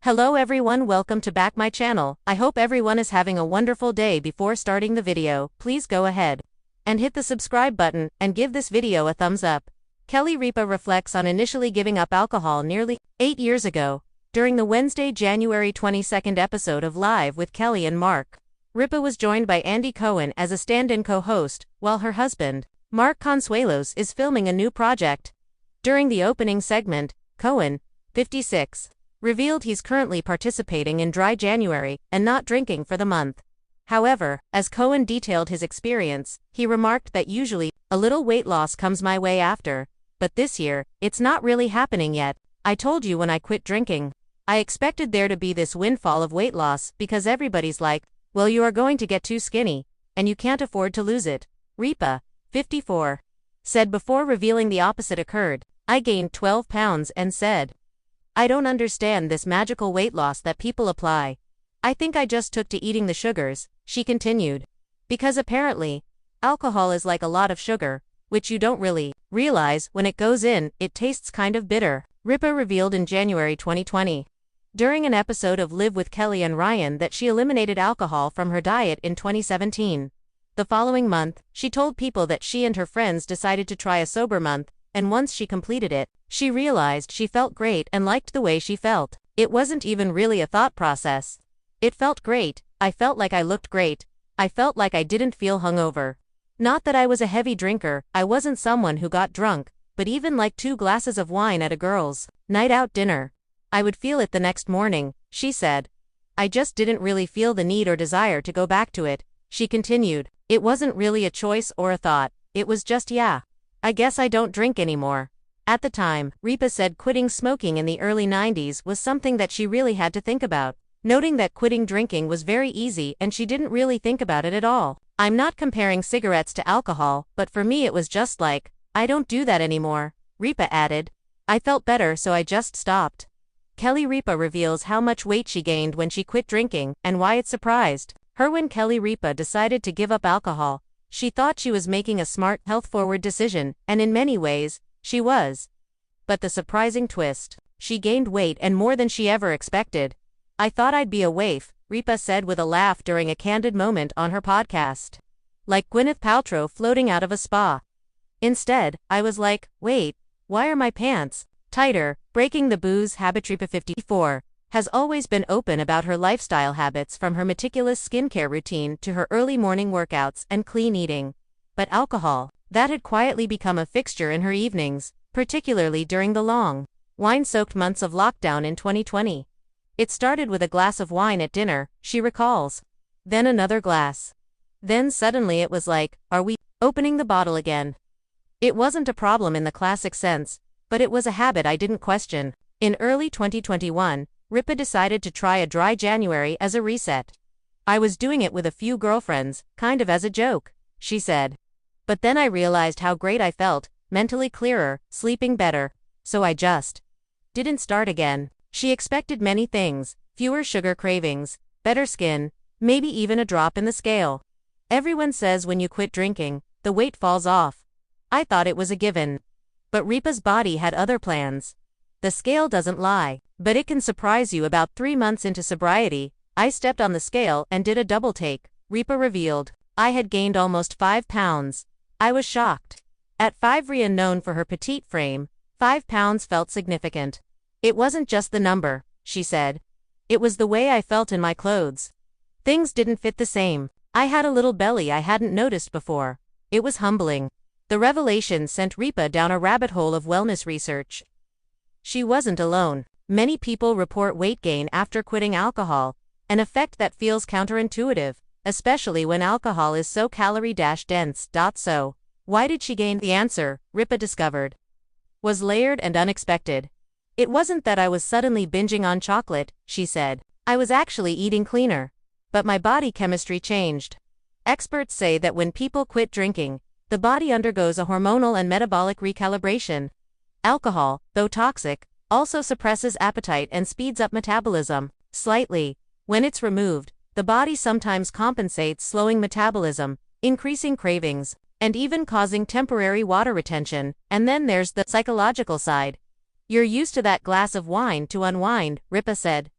Hello everyone, welcome to back my channel. I hope everyone is having a wonderful day. Before starting the video, please go ahead and hit the subscribe button and give this video a thumbs up. Ripa reflects on initially giving up alcohol nearly 8 years ago. During the Wednesday, January 22nd episode of Live with Kelly and Mark, Ripa was joined by Andy Cohen as a stand-in co-host, while her husband, Mark Consuelos, is filming a new project. During the opening segment, Cohen, 56, revealed he's currently participating in Dry January and not drinking for the month. However, as Cohen detailed his experience, he remarked that usually, a little weight loss comes my way after, but this year, it's not really happening yet. I told you when I quit drinking. I expected there to be this windfall of weight loss because everybody's like, well, you are going to get too skinny, and you can't afford to lose it. Ripa, 54, said before revealing the opposite occurred. I gained 12 pounds and said, I don't understand this magical weight loss that people apply. I think I just took to eating the sugars, she continued. Because apparently, alcohol is like a lot of sugar, which you don't really realize when it goes in, it tastes kind of bitter, Ripa revealed in January 2020. During an episode of Live with Kelly and Ryan that she eliminated alcohol from her diet in 2017. The following month, she told people that she and her friends decided to try a sober month, and once she completed it, she realized she felt great and liked the way she felt. It wasn't even really a thought process. It felt great, I felt like I looked great, I felt like I didn't feel hungover. Not that I was a heavy drinker, I wasn't someone who got drunk, but even like 2 glasses of wine at a girls' night out dinner, I would feel it the next morning, she said. I just didn't really feel the need or desire to go back to it, she continued. It wasn't really a choice or a thought, it was just yeah. I guess I don't drink anymore. At the time, Ripa said quitting smoking in the early 90s was something that she really had to think about, noting that quitting drinking was very easy and she didn't really think about it at all. I'm not comparing cigarettes to alcohol, but for me it was just like, I don't do that anymore, Ripa added. I felt better so I just stopped. Ripa reveals how much weight she gained when she quit drinking and why it surprised her. When Ripa decided to give up alcohol, she thought she was making a smart, health-forward decision, and in many ways, she was. But the surprising twist, she gained weight and more than she ever expected. I thought I'd be a waif, Ripa said with a laugh during a candid moment on her podcast. Like Gwyneth Paltrow floating out of a spa. Instead, I was like, wait, why are my pants tighter? Breaking the booze habit. Ripa, 54, has always been open about her lifestyle habits, from her meticulous skincare routine to her early morning workouts and clean eating. But alcohol, that had quietly become a fixture in her evenings, particularly during the long, wine-soaked months of lockdown in 2020. It started with a glass of wine at dinner, she recalls. Then another glass. Then suddenly it was like, are we opening the bottle again? It wasn't a problem in the classic sense, but it was a habit I didn't question. In early 2021, Ripa decided to try a Dry January as a reset. I was doing it with a few girlfriends, kind of as a joke, she said. But then I realized how great I felt, mentally clearer, sleeping better, so I just didn't start again. She expected many things, fewer sugar cravings, better skin, maybe even a drop in the scale. Everyone says when you quit drinking, the weight falls off. I thought it was a given. But Ripa's body had other plans. The scale doesn't lie, but it can surprise you. About 3 months into sobriety, I stepped on the scale and did a double take, Ripa revealed. I had gained almost 5 pounds. I was shocked. At 5'3" and known for her petite frame, 5 pounds felt significant. It wasn't just the number, she said. It was the way I felt in my clothes. Things didn't fit the same. I had a little belly I hadn't noticed before. It was humbling. The revelation sent Ripa down a rabbit hole of wellness research. She wasn't alone. Many people report weight gain after quitting alcohol, an effect that feels counterintuitive, especially when alcohol is so calorie-dense. So, why did she gain? The answer, Ripa discovered, was layered and unexpected. It wasn't that I was suddenly binging on chocolate, she said. I was actually eating cleaner. But my body chemistry changed. Experts say that when people quit drinking, the body undergoes a hormonal and metabolic recalibration. Alcohol, though toxic, also suppresses appetite and speeds up metabolism slightly. When it's removed, the body sometimes compensates, slowing metabolism, increasing cravings, and even causing temporary water retention. And then there's the psychological side. You're used to that glass of wine to unwind, Ripa said.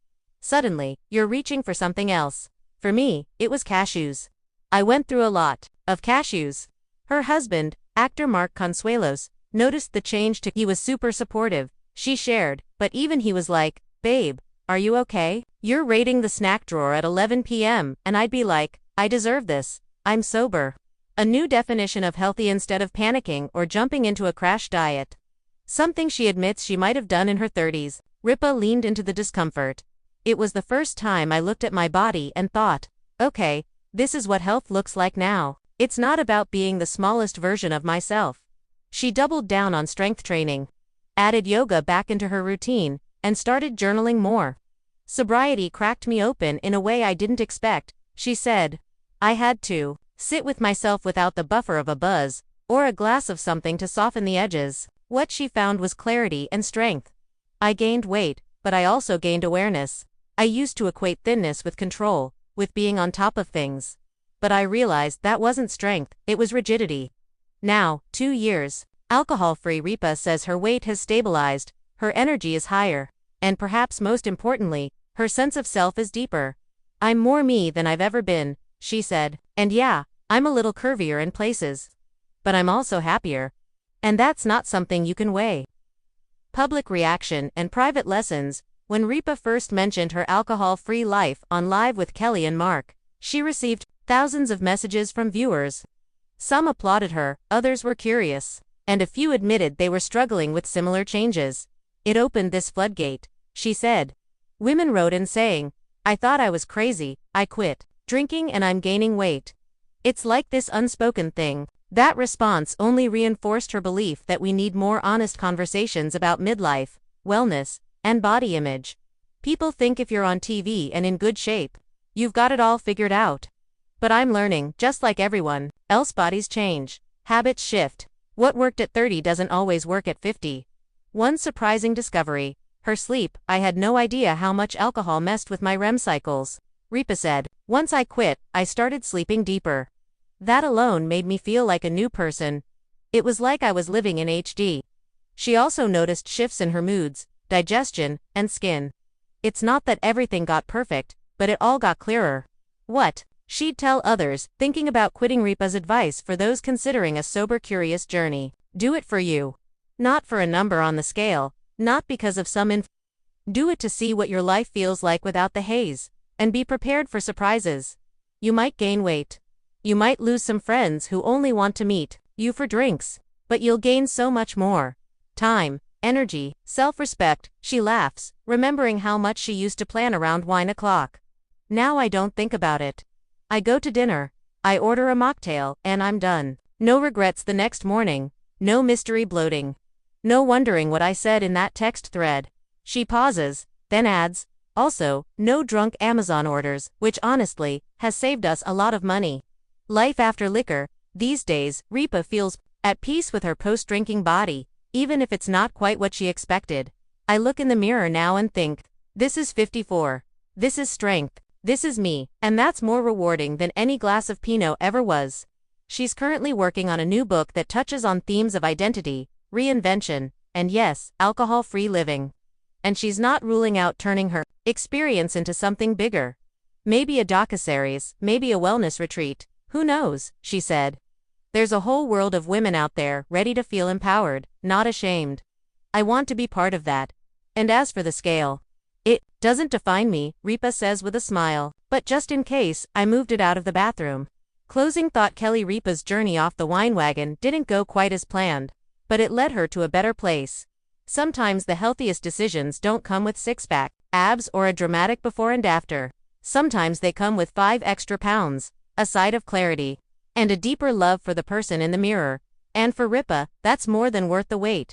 Suddenly, you're reaching for something else. For me, it was cashews. I went through a lot of cashews. Her husband, actor Mark Consuelos, noticed the change too. He was super supportive, she shared, but even he was like, "Babe, are you okay? You're raiding the snack drawer at 11 p.m. and I'd be like, I deserve this. I'm sober." A new definition of healthy instead of panicking or jumping into a crash diet. Something she admits she might have done in her 30s. Ripa leaned into the discomfort. It was the first time I looked at my body and thought, okay, this is what health looks like now. It's not about being the smallest version of myself. She doubled down on strength training, added yoga back into her routine, and started journaling more. Sobriety cracked me open in a way I didn't expect, she said. I had to sit with myself without the buffer of a buzz, or a glass of something to soften the edges. What she found was clarity and strength. I gained weight, but I also gained awareness. I used to equate thinness with control, with being on top of things. But I realized that wasn't strength, it was rigidity. Now, 2 years, alcohol-free, Ripa says her weight has stabilized, her energy is higher, and perhaps most importantly, her sense of self is deeper. I'm more me than I've ever been, she said, and yeah, I'm a little curvier in places. But I'm also happier. And that's not something you can weigh. Public reaction and private lessons. When Ripa first mentioned her alcohol-free life on Live with Kelly and Mark, she received thousands of messages from viewers. Some applauded her, others were curious, and a few admitted they were struggling with similar changes. It opened this floodgate, she said. Women wrote in saying, I thought I was crazy, I quit drinking and I'm gaining weight. It's like this unspoken thing. That response only reinforced her belief that we need more honest conversations about midlife, wellness, and body image. People think if you're on TV and in good shape, you've got it all figured out. But I'm learning, just like everyone else, bodies change, habits shift. What worked at 30 doesn't always work at 50. One surprising discovery, her sleep. I had no idea how much alcohol messed with my REM cycles, Ripa said. Once I quit, I started sleeping deeper. That alone made me feel like a new person. It was like I was living in HD. She also noticed shifts in her moods, digestion, and skin. It's not that everything got perfect, but it all got clearer. What she'd tell others thinking about quitting. Ripa's advice for those considering a sober, curious journey: do it for you. Not for a number on the scale, not because of some do it to see what your life feels like without the haze, and be prepared for surprises. You might gain weight. You might lose some friends who only want to meet you for drinks, but you'll gain so much more. Time, energy, self-respect. She laughs, remembering how much she used to plan around wine o'clock. Now I don't think about it. I go to dinner, I order a mocktail, and I'm done. No regrets the next morning, no mystery bloating. No wondering what I said in that text thread. She pauses, then adds, also, no drunk Amazon orders, which honestly, has saved us a lot of money. Life after liquor. These days, Ripa feels at peace with her post-drinking body, even if it's not quite what she expected. I look in the mirror now and think, this is 54. This is strength. This is me, and that's more rewarding than any glass of Pinot ever was. She's currently working on a new book that touches on themes of identity, reinvention, and yes, alcohol-free living. And she's not ruling out turning her experience into something bigger. Maybe a docuseries, maybe a wellness retreat. Who knows, she said. There's a whole world of women out there ready to feel empowered, not ashamed. I want to be part of that. And as for the scale, it doesn't define me, Ripa says with a smile, but just in case, I moved it out of the bathroom. Closing thought. Kelly. Ripa's journey off the wine wagon didn't go quite as planned, but it led her to a better place. Sometimes the healthiest decisions don't come with six-pack, abs, or a dramatic before and after. Sometimes they come with 5 extra pounds, a side of clarity, and a deeper love for the person in the mirror. And for Ripa, that's more than worth the wait.